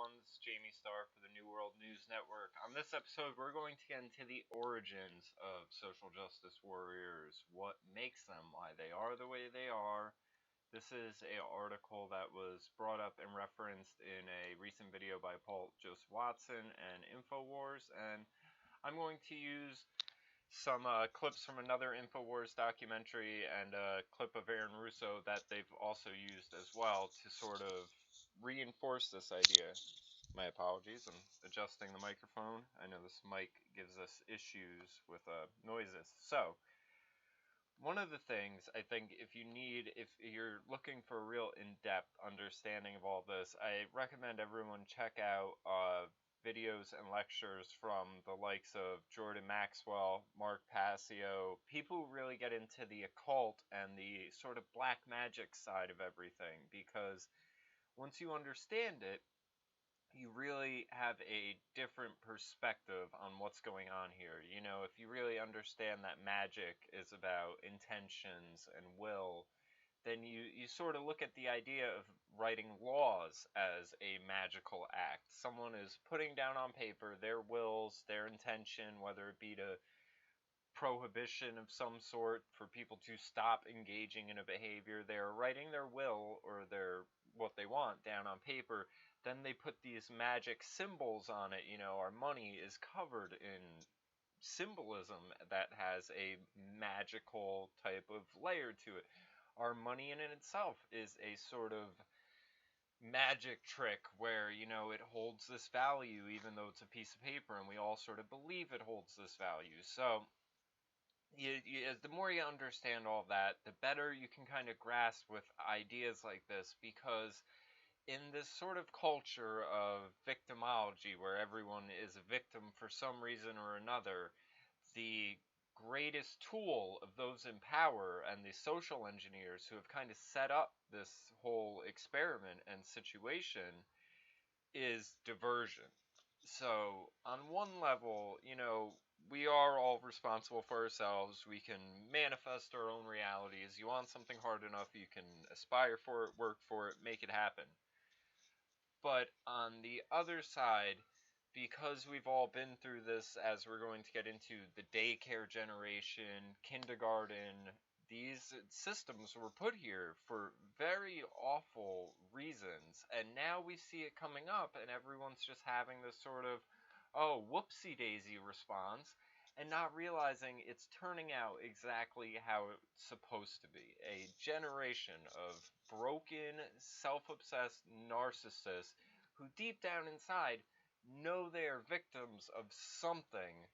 everyone, this is Jamie Starr for the New World News Network. On this episode, we're going to get into the origins of social justice warriors, what makes them, why they are the way they are. This is an article that was brought up and referenced in a recent video by Paul Joseph Watson and InfoWars, and I'm going to use some clips from another InfoWars documentary and a clip of Aaron Russo that they've also used as well to sort of reinforce this idea. My apologies, I'm adjusting the microphone. I know this mic gives us issues with noises. So, one of the things I think if you're looking for a real in-depth understanding of all this, I recommend everyone check out videos and lectures from the likes of Jordan Maxwell, Mark Passio, people who really get into the occult and the sort of black magic side of everything, because once you understand it, you really have a different perspective on what's going on here. You know, if you really understand that magic is about intentions and will, then you sort of look at the idea of writing laws as a magical act. Someone is putting down on paper their wills, their intention, whether it be to prohibition of some sort for people to stop engaging in a behavior. They're writing their will or their what they want down on paper. Then they put these magic symbols on it. You know, our money is covered in symbolism that has a magical type of layer to it. Our money in itself is a sort of magic trick where, you know, it holds this value even though it's a piece of paper, and we all sort of believe it holds this value. So the more you understand all that, the better you can kind of grasp with ideas like this, because in this sort of culture of victimology where everyone is a victim for some reason or another, the greatest tool of those in power and the social engineers who have kind of set up this whole experiment and situation is diversion. So, on one level, you know, we are all responsible for ourselves. We can manifest our own realities. You want something hard enough, you can aspire for it, work for it, make it happen. But on the other side, because we've all been through this, as we're going to get into, the daycare generation, kindergarten, these systems were put here for very awful reasons, and now we see it coming up, and everyone's just having this sort of, oh, whoopsie-daisy response, and not realizing it's turning out exactly how it's supposed to be. A generation of broken, self-obsessed narcissists who deep down inside know they are victims of something,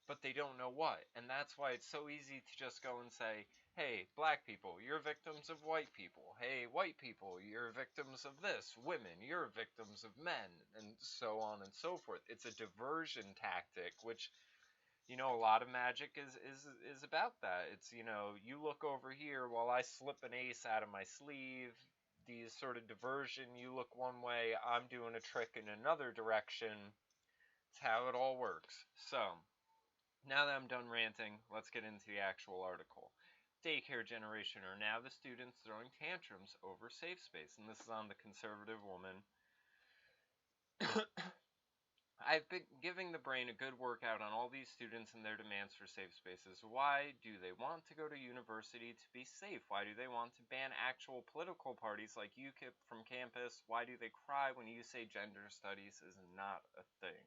but they don't know what. And that's why it's so easy to just go and say, hey, black people, you're victims of white people. Hey, white people, you're victims of this. Women, you're victims of men, and so on and so forth. It's a diversion tactic, which, you know, a lot of magic is about that. It's, you know, you look over here while I slip an ace out of my sleeve. These sort of diversion, you look one way, I'm doing a trick in another direction. It's how it all works. So, now that I'm done ranting, let's get into the actual article. Daycare generation are now the students throwing tantrums over safe space. And this is on the Conservative Woman. I've been giving the brain a good workout on all these students and their demands for safe spaces. Why do they want to go to university to be safe? Why do they want to ban actual political parties like UKIP from campus? Why do they cry when you say gender studies is not a thing?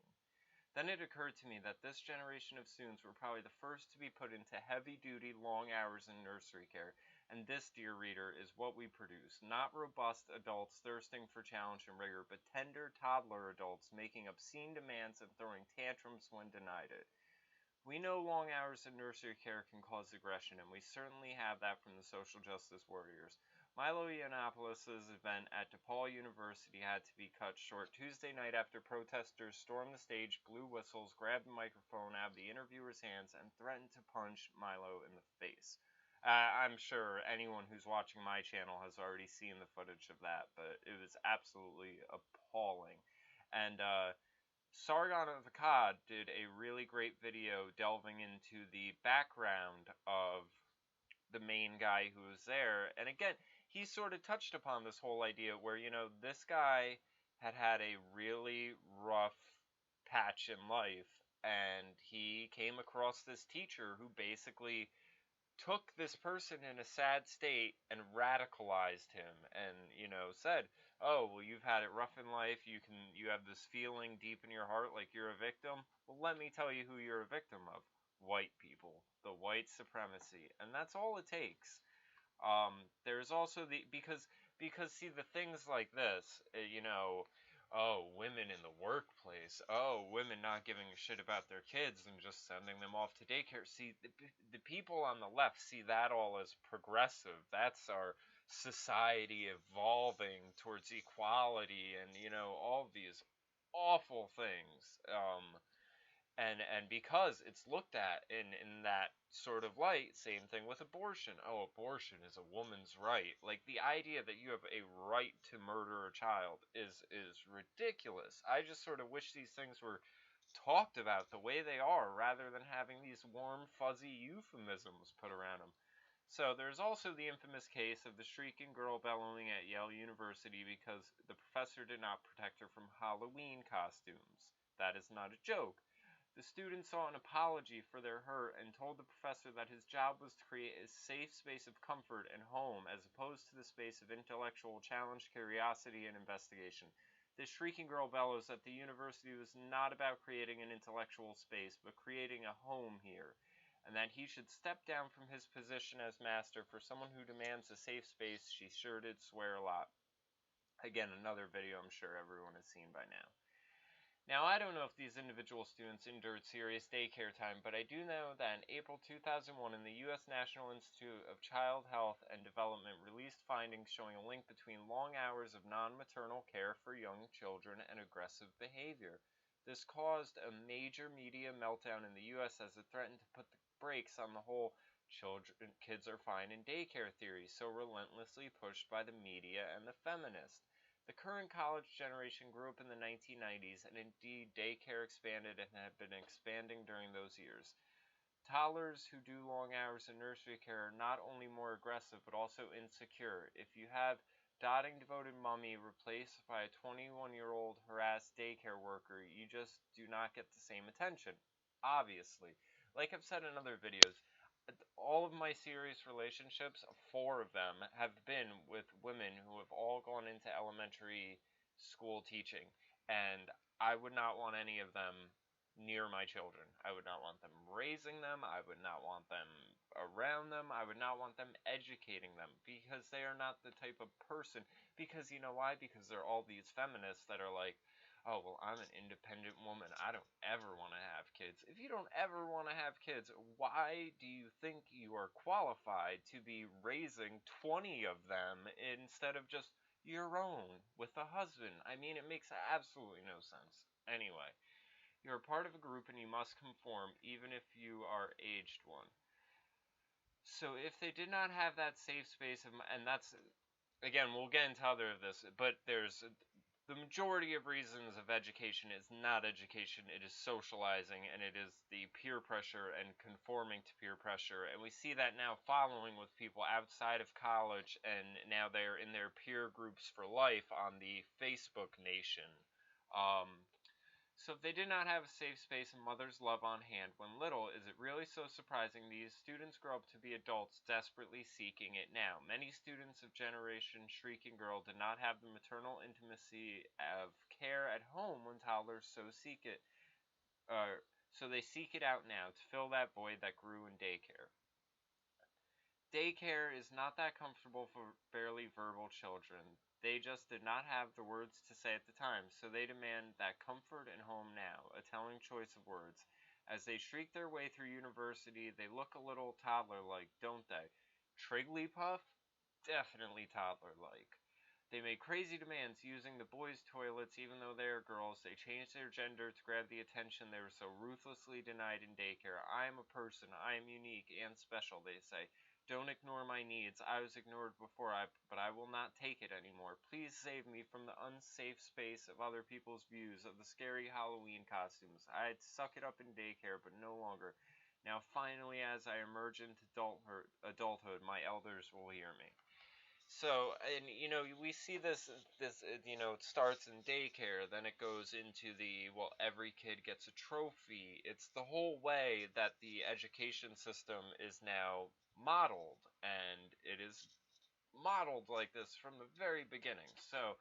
Then it occurred to me that this generation of students were probably the first to be put into heavy-duty, long hours in nursery care, and this, dear reader, is what we produce. Not robust adults thirsting for challenge and rigor, but tender toddler adults making obscene demands and throwing tantrums when denied it. We know long hours in nursery care can cause aggression, and we certainly have that from the social justice warriors. Milo Yiannopoulos' event at DePaul University had to be cut short Tuesday night after protesters stormed the stage, blew whistles, grabbed the microphone out of the interviewer's hands, and threatened to punch Milo in the face. I'm sure anyone who's watching my channel has already seen the footage of that, but it was absolutely appalling. And Sargon of Akkad did a really great video delving into the background of the main guy who was there. And again, he sort of touched upon this whole idea where, you know, this guy had a really rough patch in life, and he came across this teacher who basically took this person in a sad state and radicalized him, and said, oh, well, you've had it rough in life, you have this feeling deep in your heart like you're a victim. Well, let me tell you who you're a victim of. White people, the white supremacy. And that's all it takes. There's also because see, the things like this, oh, women in the workplace, oh, women not giving a shit about their kids and just sending them off to daycare. See, the people on the left see that all as progressive. That's our society evolving towards equality and all these awful things. And because it's looked at in that sort of light, same thing with abortion. Oh, abortion is a woman's right. Like, the idea that you have a right to murder a child is ridiculous. I just sort of wish these things were talked about the way they are, rather than having these warm, fuzzy euphemisms put around them. So there's also the infamous case of the shrieking girl bellowing at Yale University because the professor did not protect her from Halloween costumes. That is not a joke. The student sought an apology for their hurt and told the professor that his job was to create a safe space of comfort and home as opposed to the space of intellectual challenge, curiosity, and investigation. This shrieking girl bellows that the university was not about creating an intellectual space, but creating a home here, and that he should step down from his position as master. For someone who demands a safe space, she sure did swear a lot. Again, another video I'm sure everyone has seen by now. Now, I don't know if these individual students endured serious daycare time, but I do know that in April 2001, the U.S. National Institute of Child Health and Development released findings showing a link between long hours of non-maternal care for young children and aggressive behavior. This caused a major media meltdown in the U.S. as it threatened to put the brakes on the whole kids are fine in daycare theory, so relentlessly pushed by the media and the feminists. The current college generation grew up in the 1990s, and indeed daycare expanded and had been expanding during those years. Toddlers who do long hours in nursery care are not only more aggressive, but also insecure. If you have dotting devoted mommy replaced by a 21-year-old harassed daycare worker, you just do not get the same attention. Obviously. Like I've said in other videos, all of my serious relationships, 4 of them, have been with women who have all gone into elementary school teaching, and I would not want any of them near my children. I would not want them raising them. I would not want them around them. I would not want them educating them, because they are not the type of person. Because you know why? Because they're all these feminists that are like, oh, well, I'm an independent woman. I don't ever want to have kids. If you don't ever want to have kids, why do you think you are qualified to be raising 20 of them instead of just your own with a husband? I mean, it makes absolutely no sense. Anyway, you're a part of a group and you must conform, even if you are aged one. So if they did not have that safe space, and that's, again, we'll get into other of this, but there's the majority of reasons of education is not education, it is socializing, and it is the peer pressure and conforming to peer pressure. And we see that now following with people outside of college, and now they're in their peer groups for life on the Facebook Nation. So if they did not have a safe space and mother's love on hand when little, is it really so surprising these students grow up to be adults desperately seeking it now? Many students of Generation Shrieking Girl did not have the maternal intimacy of care at home when toddlers so seek it. So they seek it out now to fill that void that grew in daycare. Daycare is not that comfortable for barely verbal children. They just did not have the words to say at the time, so they demand that comfort and home now, a telling choice of words. As they shriek their way through university, they look a little toddler-like, don't they? Trigglypuff? Definitely toddler-like. They make crazy demands using the boys' toilets even though they are girls. They change their gender to grab the attention they were so ruthlessly denied in daycare. I am a person. I am unique and special, they say. Don't ignore my needs. I was ignored before, but I will not take it anymore. Please save me from the unsafe space of other people's views, of the scary Halloween costumes. I'd suck it up in daycare, but no longer. Now finally, as I emerge into adulthood, my elders will hear me. So, and we see this, it starts in daycare, then it goes into well, every kid gets a trophy. It's the whole way that the education system is now modeled, and it is modeled like this from the very beginning. So,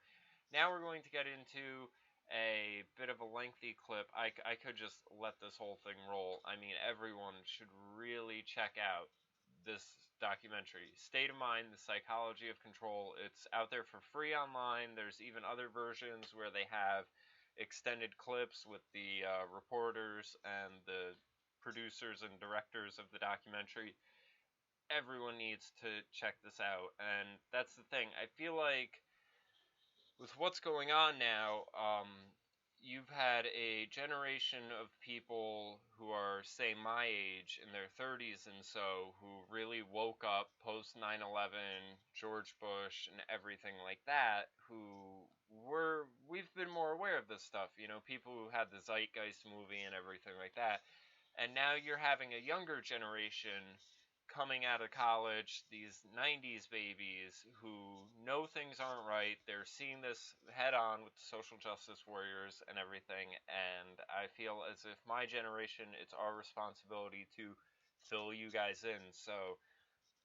now we're going to get into a bit of a lengthy clip. I could just let this whole thing roll. I mean, everyone should really check out this documentary, State of Mind, The Psychology of Control. It's out there for free online. There's even other versions where they have extended clips with the reporters and the producers and directors of the documentary. Everyone needs to check this out. And that's the thing. I feel like with what's going on now, you've had a generation of people who are, say, my age, in their 30s and so, who really woke up post 9/11, George Bush, and everything like that, we've been more aware of this stuff, people who had the Zeitgeist movie and everything like that. And now you're having a younger generation coming out of college, these 90s babies who know things aren't right. They're seeing this head on with the social justice warriors and everything. And I feel as if my generation, it's our responsibility to fill you guys in. So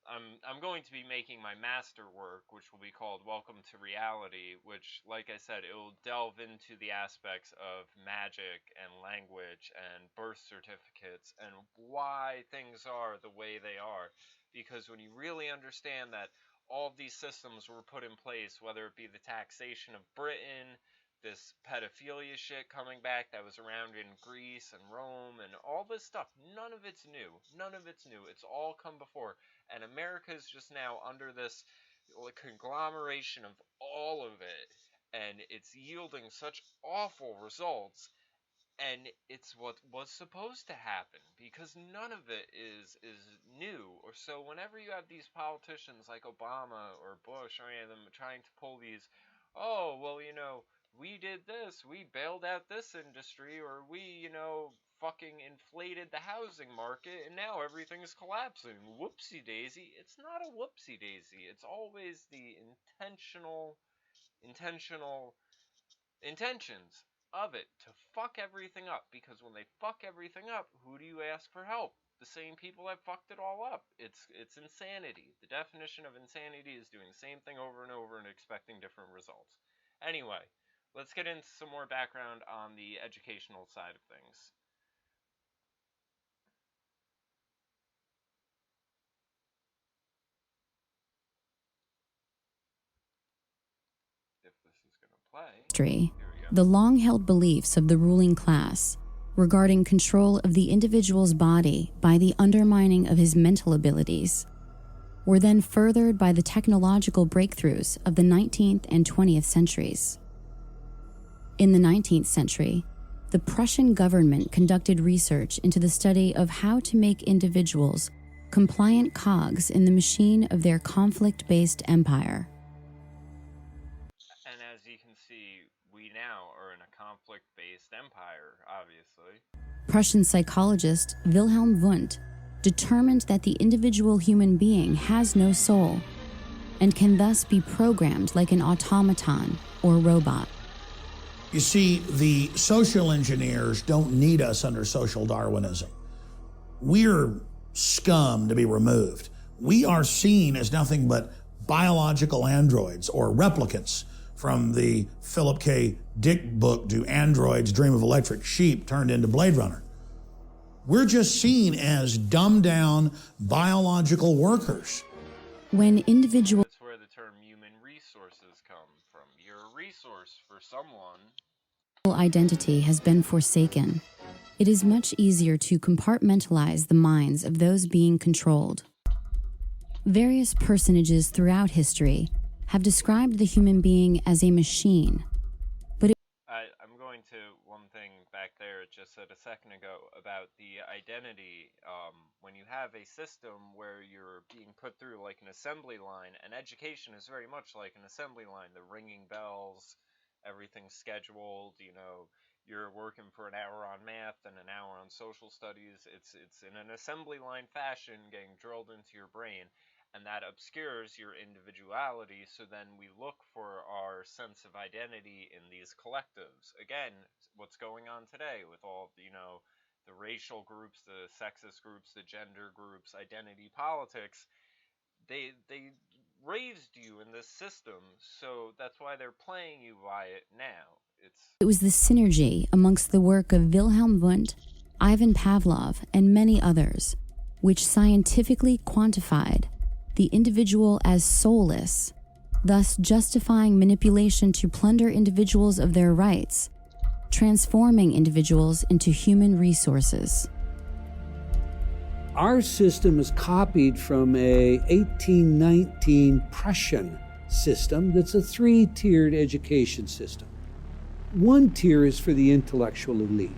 I'm going to be making my masterwork, which will be called Welcome to Reality, which, like I said, it will delve into the aspects of magic and language and birth certificates and why things are the way they are. Because when you really understand that all of these systems were put in place, whether it be the taxation of Britain, this pedophilia shit coming back that was around in Greece and Rome, and all this stuff, none of it's new. None of it's new. It's all come before. And America is just now under this conglomeration of all of it, and it's yielding such awful results. And it's what was supposed to happen, because none of it is new. Or so whenever you have these politicians like Obama or Bush or any of them trying to pull these, oh well, we did this, we bailed out this industry, or we fucking inflated the housing market and now everything's collapsing, whoopsie daisy. It's not a whoopsie daisy. It's always the intentional intentions of it to fuck everything up. Because when they fuck everything up, who do you ask for help? The same people that fucked it all up. It's insanity. The definition of insanity is doing the same thing over and over and expecting different results. Anyway, let's get into some more background on the educational side of things. If this is going to play. The long-held beliefs of the ruling class regarding control of the individual's body by the undermining of his mental abilities were then furthered by the technological breakthroughs of the 19th and 20th centuries. In the 19th century, the Prussian government conducted research into the study of how to make individuals compliant cogs in the machine of their conflict-based empire. And as you can see, we now are in a conflict-based empire, obviously. Prussian psychologist Wilhelm Wundt determined that the individual human being has no soul and can thus be programmed like an automaton or robot. You see, the social engineers don't need us under social Darwinism. We're scum to be removed. We are seen as nothing but biological androids or replicants from the Philip K. Dick book, Do Androids Dream of Electric Sheep, turned into Blade Runner. We're just seen as dumbed down biological workers. When individual... That's where the term human resources come from. You're a resource for someone. Identity has been forsaken. It is much easier to compartmentalize the minds of those being controlled. Various personages throughout history have described the human being as a machine, but I'm going to one thing back there it just said a second ago about the identity. When you have a system where you're being put through like an assembly line, and education is very much like an assembly line, the ringing bells, everything's scheduled, you're working for an hour on math and an hour on social studies. It's in an assembly line fashion getting drilled into your brain. and that obscures your individuality. So then we look for our sense of identity in these collectives. Again, what's going on today with all, the racial groups, the sexist groups, the gender groups, identity politics, they raised you in this system, so that's why they're playing you by it now. It was the synergy amongst the work of Wilhelm Wundt, Ivan Pavlov, and many others, which scientifically quantified the individual as soulless, thus justifying manipulation to plunder individuals of their rights, transforming individuals into human resources. Our system is copied from a 1819 Prussian system that's a three-tiered education system. One tier is for the intellectual elite.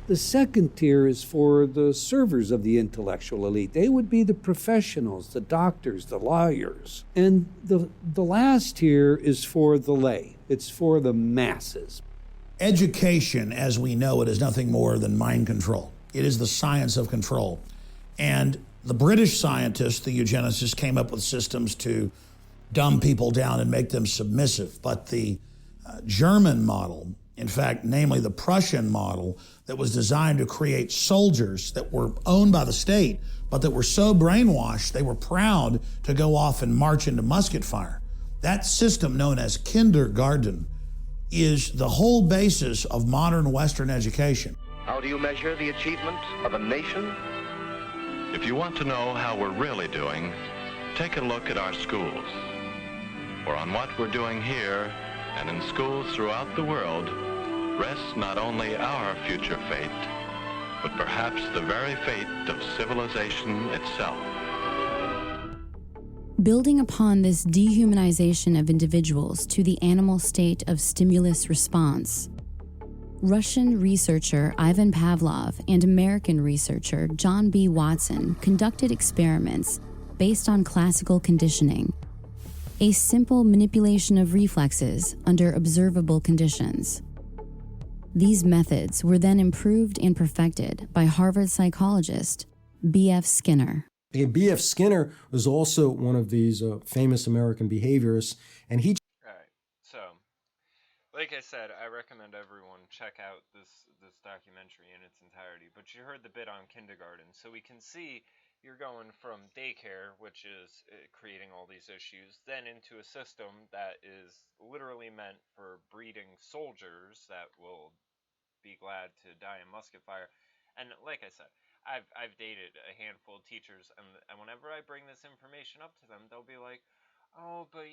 The second tier is for the servers of the intellectual elite. They would be the professionals, the doctors, the lawyers. And the last tier is for the lay. It's for the masses. Education, as we know it, is nothing more than mind control. It is the science of control. And the British scientists, the eugenicists, came up with systems to dumb people down and make them submissive. But the German model, in fact, namely the Prussian model, that was designed to create soldiers that were owned by the state, but that were so brainwashed they were proud to go off and march into musket fire. That system, known as kindergarten, is the whole basis of modern Western education. How do you measure the achievement of a nation? If you want to know how we're really doing, take a look at our schools. For on what we're doing here and in schools throughout the world rests not only our future fate, but perhaps the very fate of civilization itself. Building upon this dehumanization of individuals to the animal state of stimulus response, Russian researcher Ivan Pavlov and American researcher John B. Watson conducted experiments based on classical conditioning, a simple manipulation of reflexes under observable conditions. These methods were then improved and perfected by Harvard psychologist B.F. Skinner. B.F. Skinner was also one of these famous American behaviorists, and he... All right, so, like I said, I recommend everyone check out this documentary in its entirety, but you heard the bit on kindergarten, so we can see you're going from daycare, which is creating all these issues, then into a system that is literally meant for breeding soldiers that will be glad to die in musket fire. And like I said, I've dated a handful of teachers, and whenever I bring this information up to them, they'll be like, oh, but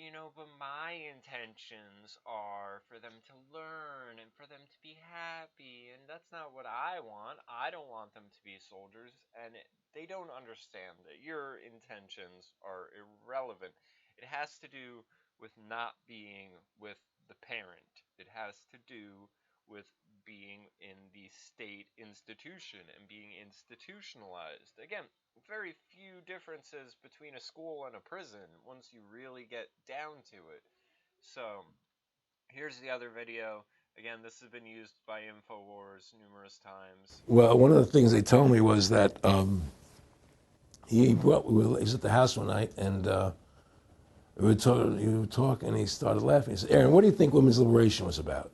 my intentions are for them to learn and for them to be happy, and that's not what I want. I don't want them to be soldiers, and they don't understand that your intentions are irrelevant. It has to do with not being with the parent. It has to do with being in the state institution and being institutionalized. Again, very few differences between a school and a prison once you really get down to it. So, here's the other video. Again, this has been used by InfoWars numerous times. Well, one of the things they told me was that he was at the house one night, and we were talking, and he started laughing. He said, Aaron, what do you think women's liberation was about?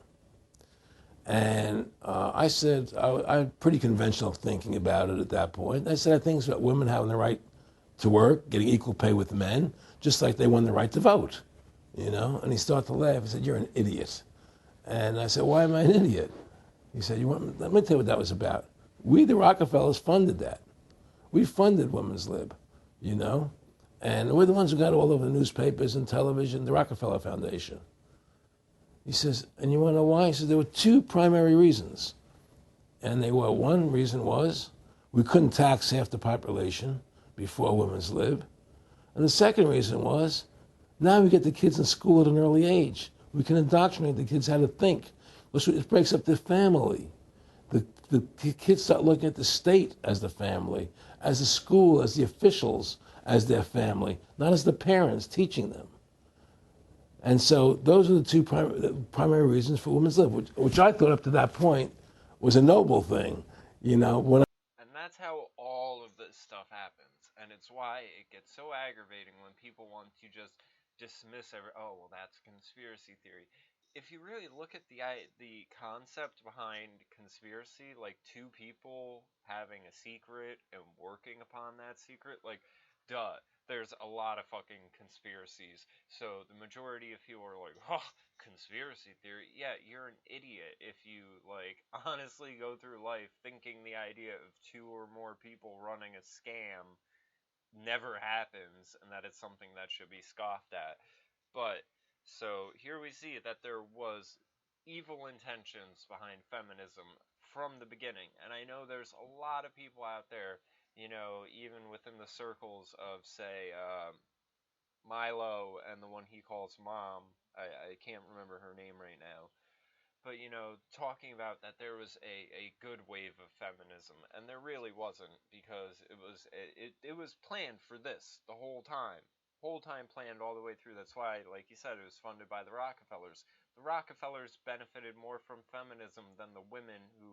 And I said, I had pretty conventional thinking about it at that point. I said, I think it's about women having the right to work, getting equal pay with men, just like they won the right to vote, And he started to laugh. He said, you're an idiot. And I said, why am I an idiot? He said, let me tell you what that was about. We, the Rockefellers, funded that. We funded women's lib, And we're the ones who got all over the newspapers and television, the Rockefeller Foundation. He says, and you want to know why? He says, there were two primary reasons. And one reason was we couldn't tax half the population before women's lib. And the second reason was, now we get the kids in school at an early age. We can indoctrinate the kids how to think. It breaks up the family. The kids start looking at the state as the family, as the school, as the officials, as their family, not as the parents teaching them. And so those are the two primary reasons for women's lib, which I thought up to that point was a noble thing, And that's how all of this stuff happens. and it's why it gets so aggravating when people want to just dismiss oh, well, that's conspiracy theory. If you really look at the concept behind conspiracy, like two people having a secret and working upon that secret, like, duh, there's a lot of fucking conspiracies. So the majority of people are like, oh, conspiracy theory. Yeah, you're an idiot if you, like, honestly go through life thinking the idea of two or more people running a scam never happens and that it's something that should be scoffed at. But so here we see that there was evil intentions behind feminism from the beginning. And I know there's a lot of people out there, even within the circles of, say, Milo and the one he calls Mom. I can't remember her name right now. But, talking about that there was a good wave of feminism, and there really wasn't, because it was planned for this the whole time. Whole time planned all the way through. That's why, like you said, it was funded by the Rockefellers. The Rockefellers benefited more from feminism than the women who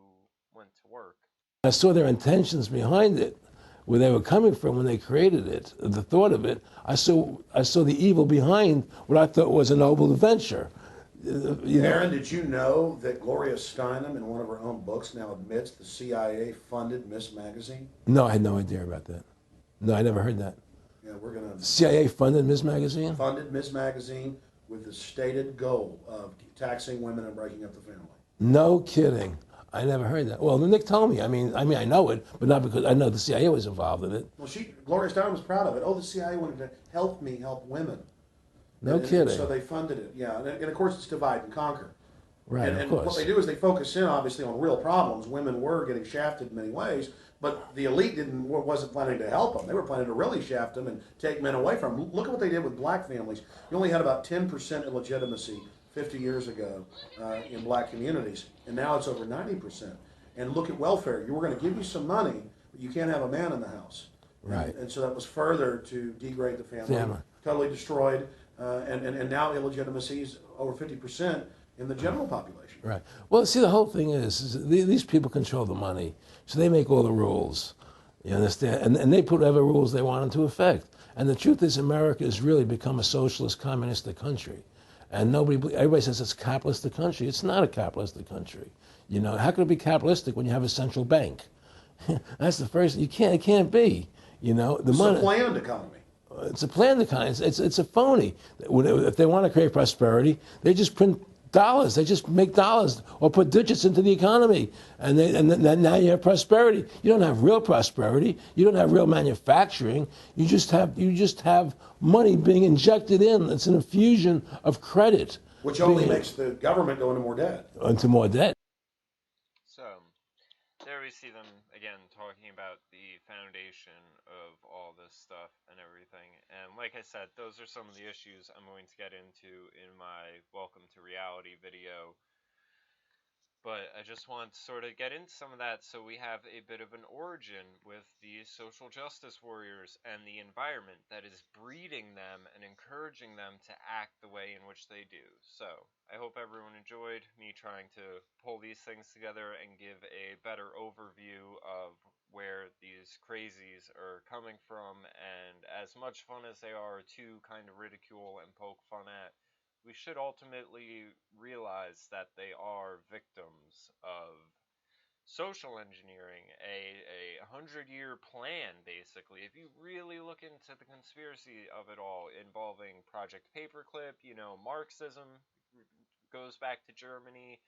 went to work. I saw their intentions behind it, where they were coming from when they created it, the thought of it. I saw the evil behind what I thought was a noble venture. Aaron, did you know that Gloria Steinem, in one of her own books, now admits the CIA funded Miss Magazine? No, I had no idea about that. No, I never heard that. Yeah, we're going to... CIA funded Miss Magazine? Funded Miss Magazine with the stated goal of taxing women and breaking up the family. No kidding. I never heard that. Well, Nick told me. I mean, I know it, but not because I know the CIA was involved in it. Well, Gloria Steinem was proud of it. Oh, the CIA wanted to help me help women. No kidding. So they funded it, yeah. And of course, it's divide and conquer. Right, and of course. What they do is they focus in, obviously, on real problems. Women were getting shafted in many ways, but the elite wasn't planning to help them. They were planning to really shaft them and take men away from them. Look at what they did with black families. You only had about 10% illegitimacy 50 years ago in black communities, and now it's over 90%. And look at welfare. You were going to give you some money, but you can't have a man in the house. Right. And so that was further to degrade the family. Totally destroyed. And now illegitimacy is over 50% in the general population. Right. Well, see, the whole thing is these people control the money, so they make all the rules. You understand? And they put whatever rules they want into effect. And the truth is, America has really become a socialist, communistic country. And everybody says it's a capitalistic country. It's not a capitalistic country. How can it be capitalistic when you have a central bank? That's the first. It can't be. It's a planned economy. It's a planned economy. It's a phony. If they want to create prosperity, they just print dollars. They just make dollars or put digits into the economy, and then now you have prosperity. You don't have real prosperity. You don't have real manufacturing. You just have money being injected in. It's an infusion of credit, which only makes the government go into more debt. Into more debt. So there we see them again talking about the foundation of all this stuff and everything. And like I said, those are some of the issues I'm going to get into in my Welcome to Reality video. But I just want to sort of get into some of that so we have a bit of an origin with the social justice warriors and the environment that is breeding them and encouraging them to act the way in which they do. So I hope everyone enjoyed me trying to pull these things together and give a better overview of where these crazies are coming from, and as much fun as they are to kind of ridicule and poke fun at, we should ultimately realize that they are victims of social engineering, a 100-year plan, basically. If you really look into the conspiracy of it all, involving Project Paperclip, Marxism goes back to Germany,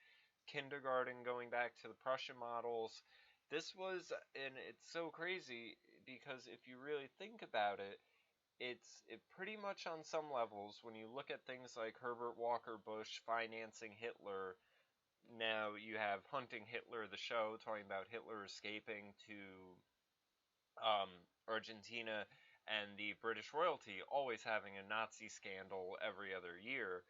kindergarten going back to the Prussian models. This was, and it's so crazy, because if you really think about it, it pretty much on some levels, when you look at things like Herbert Walker Bush financing Hitler, now you have Hunting Hitler, the show, talking about Hitler escaping to Argentina, and the British royalty always having a Nazi scandal every other year.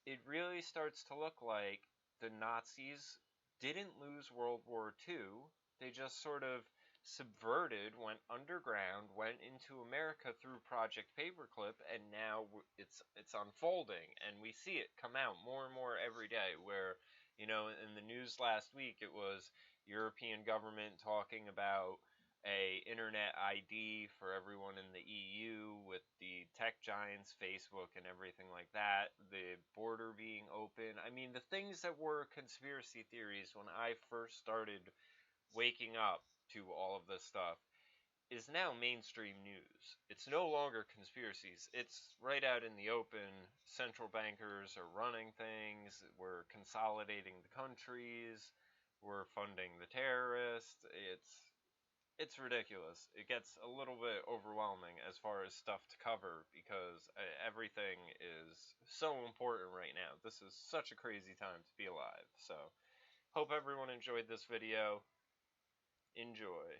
It really starts to look like the Nazis didn't lose World War II. They just sort of subverted, went underground, went into America through Project Paperclip, and now it's unfolding, and we see it come out more and more every day, where, in the news last week, it was European government talking about a internet ID for everyone in the EU with the tech giants, Facebook and everything like that, the border being open. I mean, the things that were conspiracy theories when I first started waking up to all of this stuff is now mainstream news. It's no longer conspiracies. It's right out in the open. Central bankers are running things. We're consolidating the countries. We're funding the terrorists. It's ridiculous. It gets a little bit overwhelming as far as stuff to cover because everything is so important right now. This is such a crazy time to be alive. So, hope everyone enjoyed this video. Enjoy.